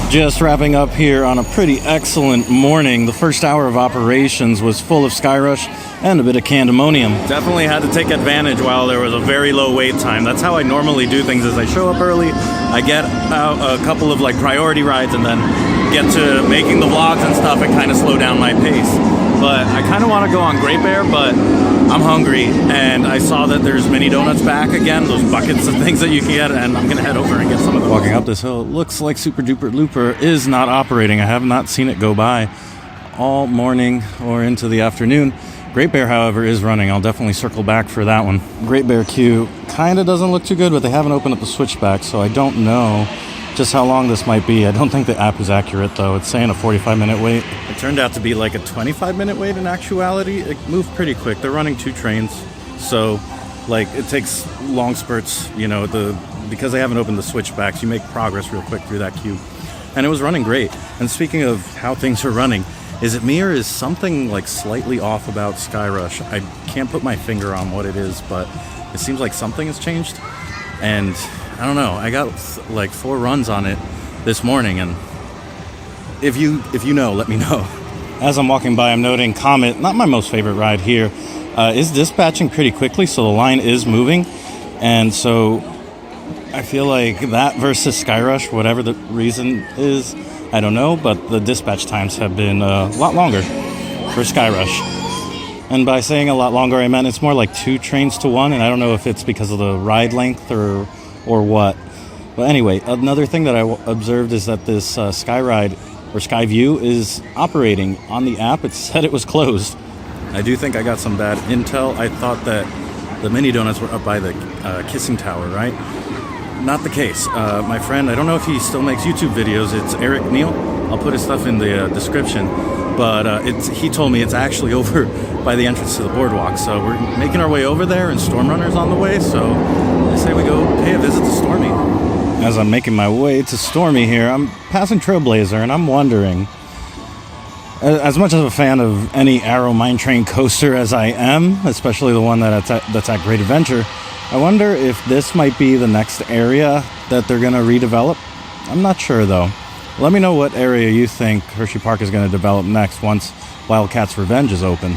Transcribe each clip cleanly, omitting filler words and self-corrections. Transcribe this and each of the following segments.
Just wrapping up here on a pretty excellent morning. The first hour of operations was full of Skyrush and a bit of Candymonium. Definitely had to take advantage while there was a very low wait time. That's how I normally do things, is I show up early, I get out a couple of like priority rides, and then get to making the vlogs and stuff and kind of slow down my pace. But I kind of want to go on Great Bear, but I'm hungry, and I saw that there's mini donuts back again, those buckets of things that you can get, and I'm going to head over and get some of them. Walking up this hill, it looks like Super Duper Looper is not operating. I have not seen it go by all morning or into the afternoon. Great Bear, however, is running. I'll definitely circle back for that one. Great Bear queue kind of doesn't look too good, but they haven't opened up the switchback, so I don't know just how long this might be. I don't think the app is accurate, though. It's saying a 45-minute wait. It turned out to be like a 25-minute wait in actuality. It moved pretty quick. They're running 2 trains, so like it takes long spurts, you know, because they haven't opened the switchbacks, you make progress real quick through that queue. And it was running great. And speaking of how things are running, is it me or is something like slightly off about Skyrush? I can't put my finger on what it is, but it seems like something has changed. And I don't know, I got like 4 runs on it this morning, and if you know, let me know. As I'm walking by, I'm noting Comet, not my most favorite ride here, is dispatching pretty quickly, so the line is moving, and so I feel like that versus Skyrush, whatever the reason is, I don't know, but the dispatch times have been a lot longer for Skyrush. And by saying a lot longer, I meant it's more like 2 trains to 1, and I don't know if it's because of the ride length or what. But anyway, another thing that I observed is that this Skyride or Skyview is operating. On the app, it said it was closed. I do think I got some bad intel. I thought that the mini donuts were up by the Kissing Tower, right? Not the case. My friend, I don't know if he still makes YouTube videos, it's Eric Neal. I'll put his stuff in the description. But he told me it's actually over by the entrance to the boardwalk. So we're making our way over there, and Stormrunner's on the way. So I say we go pay a visit to Stormy. As I'm making my way to Stormy here, I'm passing Trailblazer, and I'm wondering, as much of a fan of any Arrow Mine Train coaster as I am, especially the one that's at Great Adventure, I wonder if this might be the next area that they're going to redevelop. I'm not sure, though. Let me know what area you think Hersheypark is going to develop next once Wildcat's Revenge is open.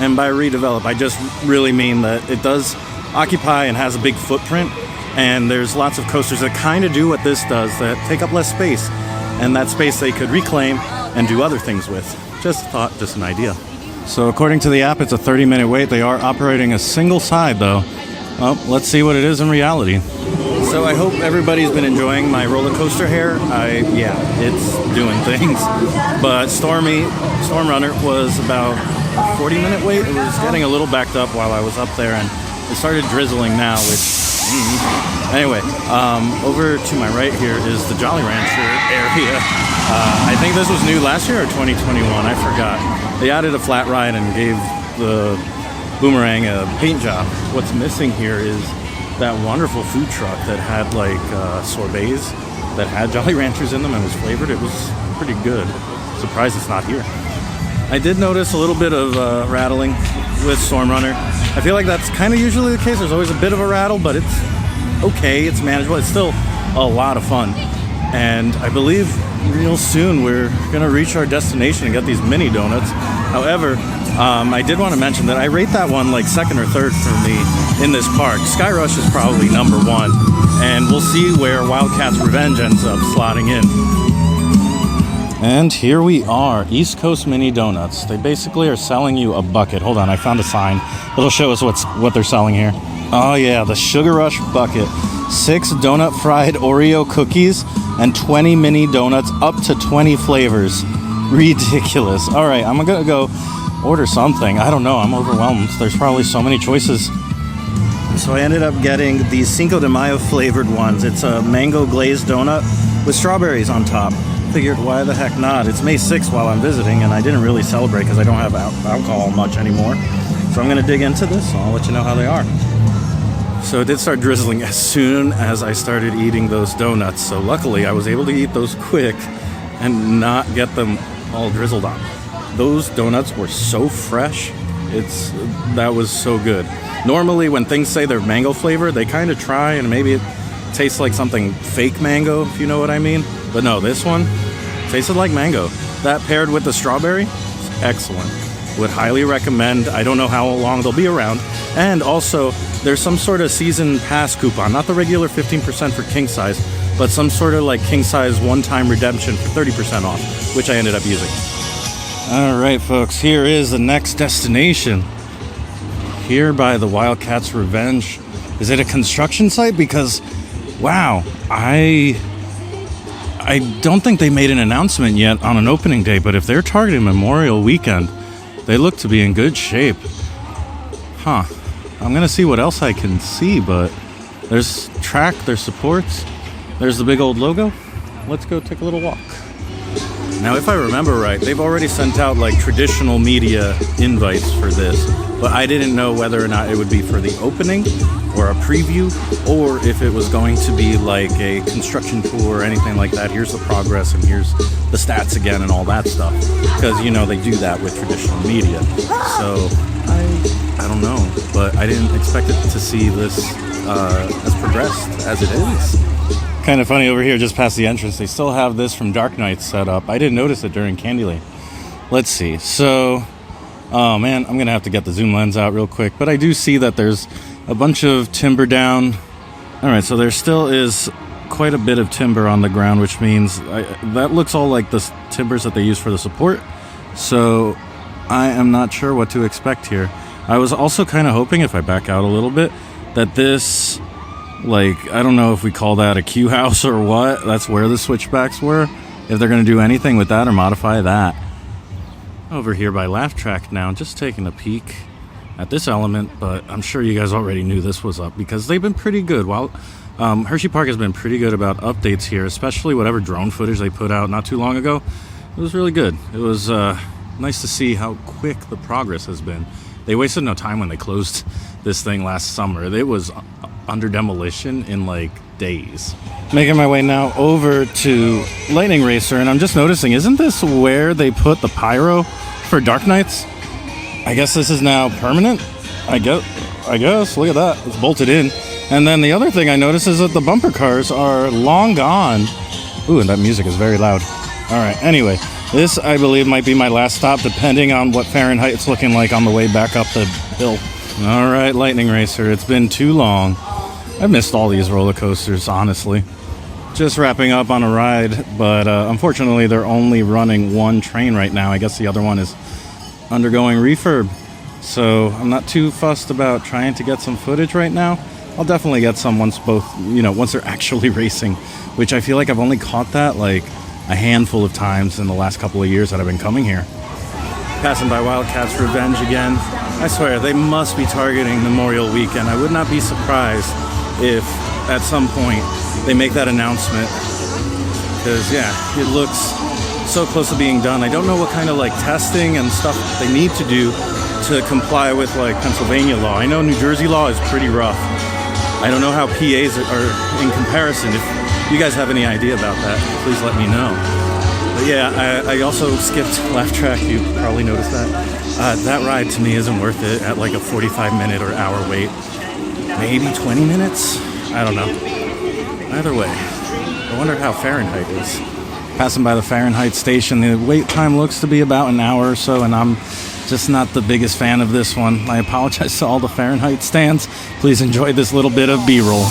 And by redevelop, I just really mean that it does occupy and has a big footprint, and there's lots of coasters that kind of do what this does, that take up less space, and that space they could reclaim and do other things with. Just a thought, just an idea. So according to the app, it's a 30-minute wait. They are operating a single side, though. Well, let's see what it is in reality. So I hope everybody's been enjoying my roller coaster hair. Yeah, it's doing things. But Stormrunner was about a 40-minute wait. It was getting a little backed up while I was up there, and it started drizzling now, which... Anyway, over to my right here is the Jolly Rancher area. I think this was new last year or 2021, I forgot. They added a flat ride and gave the Boomerang a paint job. What's missing here is that wonderful food truck that had like sorbets that had Jolly Ranchers in them and was flavored. It was pretty good. Surprised it's not here. I did notice a little bit of rattling with Stormrunner. I feel like that's kind of usually the case. There's always a bit of a rattle, but it's okay. It's manageable. It's still a lot of fun. And I believe real soon we're going to reach our destination and get these mini donuts. However, I did want to mention that I rate that one like 2nd or 3rd for me in this park. Skyrush is probably number 1, and we'll see where Wildcat's Revenge ends up slotting in. And here we are, East Coast Mini Donuts. They basically are selling you a bucket. Hold on, I found a sign. It'll show us what they're selling here. Oh yeah, the Sugar Rush bucket. 6 donut fried Oreo cookies and 20 mini donuts, up to 20 flavors. Ridiculous. All right, I'm gonna go order something. I don't know, I'm overwhelmed. There's probably so many choices. So I ended up getting these Cinco de Mayo flavored ones. It's a mango glazed donut with strawberries on top. Figured, why the heck not? It's May 6th while I'm visiting, and I didn't really celebrate because I don't have alcohol much anymore. So I'm going to dig into this, and I'll let you know how they are. So it did start drizzling as soon as I started eating those donuts. So luckily, I was able to eat those quick and not get them all drizzled on. Those donuts were so fresh. That was so good. Normally, when things say they're mango flavor, they kind of try, and maybe it tastes like something fake mango, if you know what I mean. But no, this one, Tasted like mango. That paired with the strawberry, excellent. Would highly recommend. I don't know how long they'll be around. And also, there's some sort of season pass coupon, not the regular 15% for king size, but some sort of like king size one-time redemption for 30% off, which I ended up using. All right, folks, here is the next destination. Here by the Wildcat's Revenge. Is it a construction site? Because, wow, I don't think they made an announcement yet on an opening day, but if they're targeting Memorial Weekend, they look to be in good shape. Huh. I'm going to see what else I can see, but there's track, there's supports, there's the big old logo. Let's go take a little walk. Now, if I remember right, they've already sent out like traditional media invites for this, but I didn't know whether or not it would be for the opening or a preview, or if it was going to be like a construction tour or anything like that. Here's the progress and here's the stats again and all that stuff, because you know they do that with traditional media. So I don't know, but I didn't expect it to see this as progressed as it is. Kind of funny over here, just past the entrance, they still have this from Dark Knight set up. I didn't notice it during Candyland. Let's see. So, oh man, I'm gonna have to get the zoom lens out real quick, but I do see that there's a bunch of timber down. All right, so there still is quite a bit of timber on the ground, which means that looks all like the timbers that they use for the support. So I am not sure what to expect here. I was also kind of hoping, if I back out a little bit, that this, like, I don't know if we call that a Q house or what. That's where the switchbacks were. If they're going to do anything with that or modify that. Over here by Laugh Track now, just taking a peek at this element, but I'm sure you guys already knew this was up because they've been pretty good. While Hersheypark has been pretty good about updates here, especially whatever drone footage they put out not too long ago. It was really good. It was nice to see how quick the progress has been. They wasted no time when they closed this thing last summer. It was under demolition in like days. Making my way now over to Lightning Racer, and I'm just noticing, isn't this where they put the pyro for Dark Knights? I guess this is now permanent. I guess. Look at that. It's bolted in. And then the other thing I noticed is that the bumper cars are long gone. Ooh, and that music is very loud. All right. Anyway, this I believe might be my last stop, depending on what Fahrenheit it's looking like on the way back up the hill. All right, Lightning Racer. It's been too long. I've missed all these roller coasters, honestly. Just wrapping up on a ride, but unfortunately they're only running one train right now. I guess the other one is undergoing refurb. So I'm not too fussed about trying to get some footage right now. I'll definitely get some once they're actually racing, which I feel like I've only caught that like a handful of times in the last couple of years that I've been coming here. Passing by Wildcat's Revenge again. I swear, they must be targeting Memorial Weekend. I would not be surprised if at some point they make that announcement. Because, yeah, it looks so close to being done. I don't know what kind of like testing and stuff they need to do to comply with like Pennsylvania law. I know New Jersey law is pretty rough. I don't know how PAs are in comparison. If you guys have any idea about that, please let me know. But yeah, I also skipped Laugh Track. You probably noticed that. That ride to me isn't worth it at like a 45-minute or hour wait. Maybe 20 minutes? I don't know. Either way, I wonder how Fahrenheit is. Passing by the Fahrenheit station, the wait time looks to be about an hour or so, and I'm just not the biggest fan of this one. I apologize to all the Fahrenheit stands. Please enjoy this little bit of B-roll.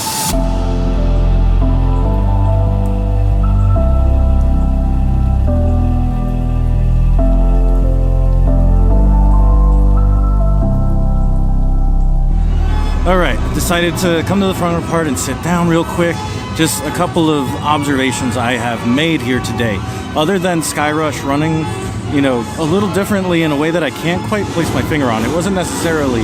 All right, decided to come to the front of the part and sit down real quick. Just a couple of observations I have made here today. Other than Skyrush running, a little differently in a way that I can't quite place my finger on. It wasn't necessarily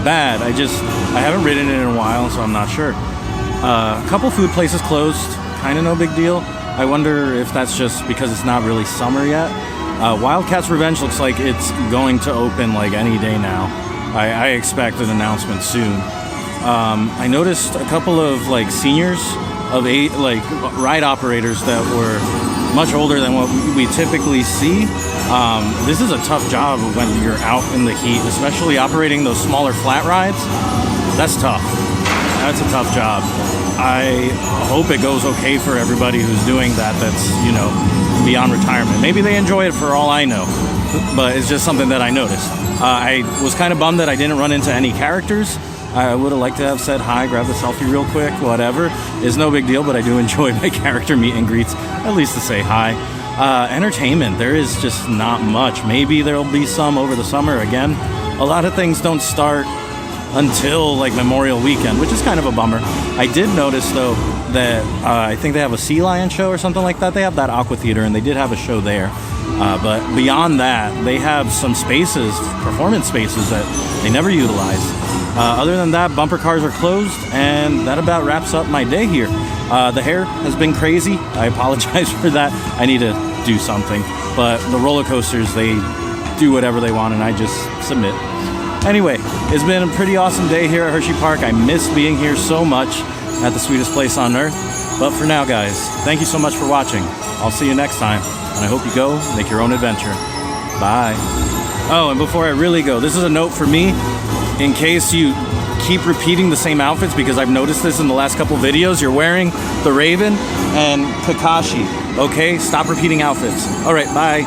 bad. I haven't ridden it in a while, so I'm not sure. A couple food places closed, kind of no big deal. I wonder if that's just because it's not really summer yet. Wildcat's Revenge looks like it's going to open like any day now. I expect an announcement soon. I noticed a couple of like seniors of ride operators that were much older than what we typically see. This is a tough job when you're out in the heat, especially operating those smaller flat rides. That's tough. That's a tough job. I hope it goes okay for everybody who's doing that. That's beyond retirement. Maybe they enjoy it for all I know, but it's just something that I noticed. I was kind of bummed that I didn't run into any characters. I would have liked to have said hi, grab the selfie real quick, whatever. It's no big deal, but I do enjoy my character meet and greets, at least to say hi. Entertainment, there is just not much. Maybe there'll be some over the summer again. A lot of things don't start until like Memorial Weekend, which is kind of a bummer. I did notice though that I think they have a sea lion show or something like that. They have that aqua theater and they did have a show there. But beyond that, they have some spaces, performance spaces that they never utilize. Other than that, bumper cars are closed, and that about wraps up my day here. The hair has been crazy. I apologize for that. I need to do something. But the roller coasters, they do whatever they want, and I just submit. Anyway, it's been a pretty awesome day here at Hersheypark. I miss being here so much at the sweetest place on earth. But for now, guys, thank you so much for watching. I'll see you next time, and I hope you go make your own adventure. Bye. Oh, and before I really go, this is a note for me in case you keep repeating the same outfits, because I've noticed this in the last couple videos. You're wearing the Raven and Kakashi. Okay, stop repeating outfits. All right, bye.